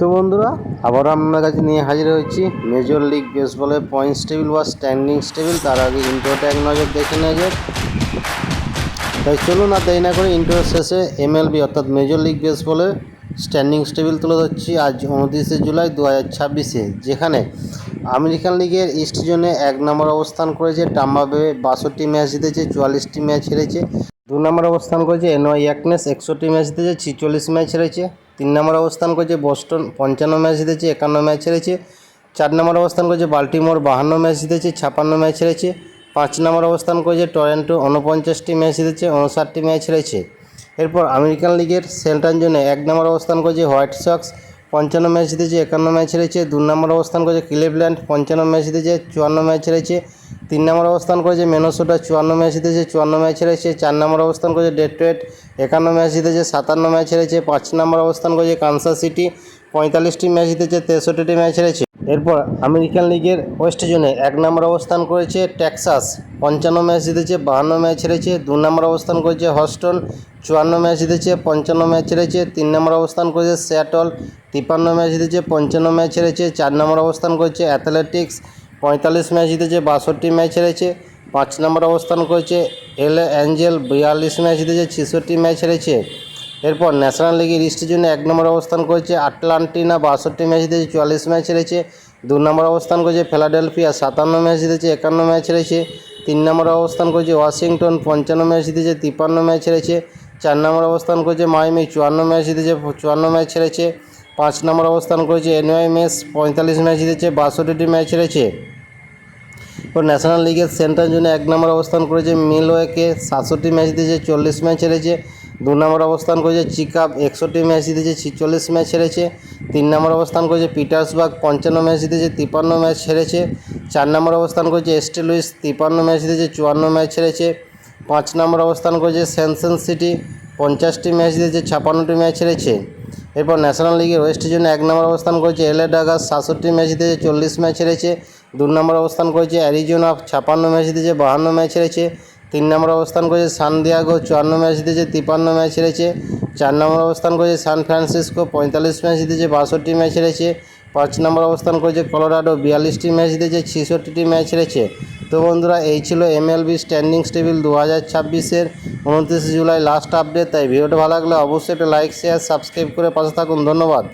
তো বন্ধুরা, আবারও আপনার কাছে নিয়ে হাজির হয়েছি মেজর লিগ বেসবলের পয়েন্টস টেবিল বা স্ট্যান্ডিংস টেবিল। তার আগে ইন্ট্রোটা এক নজর দেখে নেওয়া যাক। তাই চলুন আর দেরি না করে ইন্ট্রোর শেষে এমএলবি অর্থাৎ মেজর লিগ বেসবলের স্ট্যান্ডিংস টেবিল তুলে ধরছি আজ 29শে জুলাই 2026-এ, যেখানে আমেরিকান লিগের ইস্ট জোনে 1 নম্বর অবস্থান করেছে টাম্পা বে, 62 ম্যাচ জিতেছে, 44টি ম্যাচ হেরেছে। 2 নম্বর অবস্থান করেছে এনওয়াই ইয়াকনেস, 61 ম্যাচ জিতেছে, 46 ম্যাচ হেরেছে। 3 নম্বর অবস্থান করেছে বোস্টন, 55 ম্যাচ জিতেছে, 51 ম্যাচ হেরেছে। 4 নম্বর অবস্থান করেছে বাল্টিমোর, 52 ম্যাচ জিতেছে, 56 ম্যাচ হেরেছে। 5 নম্বর অবস্থান করেছে টরন্টো, 49টি ম্যাচ জিতেছে, 59টি ম্যাচ হেরেছে। এরপর আমেরিকান লিগের সেন্ট্রাল জোনে 1 নম্বর অবস্থান করেছে হোয়াইট সক্স, 55 ম্যাচ জিতেছে, 51 ম্যাচ হেরেছে। 2 নম্বর অবস্থান করেছে ক্লিভল্যান্ড, 55 ম্যাচ জিতেছে, 54 ম্যাচ হেরেছে। 3 নম্বর অবস্থান করেছে মিনেসোটা, 54 ম্যাচ জিতেছে, 54 ম্যাচ হেরেছে। 4 নম্বর অবস্থান করেছে ডেট্রয়েট, 51 ম্যাচ জিতেছে, 57 ম্যাচ হেরেছে। 5 নম্বর অবস্থান করেছে কানসাস সিটি, 45টি ম্যাচ জিতেছে, 63টি ম্যাচ হেরেছে। এরপর আমেরিকান লিগের ওয়েস্ট জোনে 1 নম্বর অবস্থান করেছে টেক্সাস, 55 ম্যাচ জিতেছে, 52 ম্যাচ হেরেছে। 2 নম্বর অবস্থান করেছে হস্টন, 54 ম্যাচ জিতেছে, 55 ম্যাচ হেরেছে। 3 নম্বর অবস্থান করেছে সিয়াটল, 53 ম্যাচ জিতেছে, 55 ম্যাচ হেরেছে। 4 নম্বর অবস্থান করেছে অ্যাথলেটিক্স, 45 ম্যাচ জিতেছে, 62 ম্যাচ হেরেছে। 5 নম্বর অবস্থান করেছে এলএ অ্যাঞ্জেল, 42 ম্যাচ জিতেছে, 66 ম্যাচ হেরেছে। এরপর ন্যাশনাল লিগের ইস্টের জন্য 1 নম্বর অবস্থান করেছে আটলান্টিনা, 62 ম্যাচ জিতেছে, 44 ম্যাচ হেরেছে। 2 নম্বর অবস্থান করেছে ফিলাডেলফিয়া, 57 ম্যাচ জিতেছে, 51 ম্যাচ হেরেছে। 3 নম্বর অবস্থান করেছে ওয়াশিংটন, 55 ম্যাচ জিতেছে, 53 ম্যাচ হেরেছে। 4 নম্বর অবস্থান করেছে মায়ামি, 54 ম্যাচ জিতেছে, 54 ম্যাচ হেরেছে। 5 নম্বর অবস্থান করেছে এনওয়াই মেস, 45 ম্যাচ জিতেছে, 62টি ম্যাচ হেরেছে। তো ন্যাশনাল লিগের সেন্ট্রাল জোনে 1 নম্বর অবস্থান করেছে মিলওয়াকি, 67 ম্যাচ জিতেছে, 40 ম্যাচ হেরেছে। 2 নম্বর অবস্থান করেছে চিকাগো, 61 ম্যাচ জিতেছে, 46 ম্যাচ হেরেছে। 3 নম্বর অবস্থান করেছে পিটার্সবার্গ, 55 ম্যাচ জিতেছে, 53 ম্যাচ হেরেছে। 4 নম্বর অবস্থান করেছে এস্টে লুইস, 53 ম্যাচ জিতেছে, 54 ম্যাচ হেরেছে। 5 নম্বর অবস্থান করেছে সেনসন সিটি, 50টি ম্যাচ জিতেছে, 56টি ম্যাচ হেরেছে। এরপর ন্যাশনাল লিগের ওয়েস্টের জন্য 1 নম্বর অবস্থান করেছে এলএ ডাগাস, 67 ম্যাচ জিতেছে, 40 ম্যাচ হেরেছে। 2 নম্বর অবস্থান করেছে অ্যারিজোনা, 56 ম্যাচ জিতেছে, 52 ম্যাচ হেরেছে। 3 নম্বর অবস্থান করেছে সান দিয়েগো, 54 ম্যাচ জিতেছে, 53 ম্যাচ হেরেছে। 4 নম্বর অবস্থান করেছে সান ফ্রান্সিসকো, 45 ম্যাচ জিতেছে, 62টি ম্যাচ হেরেছে। 5 নম্বর অবস্থান করেছে কলোরাডো, 42টি ম্যাচ জিতেছে, 66টি ম্যাচ হেরেছে। তো বন্ধুরা, এই ছিল এমএলবি স্ট্যান্ডিংস টেবিল 2026-এর 29শে জুলাই লাস্ট আপডেট। তাই ভিডিওটা ভালো লাগলে অবশ্যই একটা লাইক, শেয়ার, সাবস্ক্রাইব করে পাশে থাকুন। ধন্যবাদ।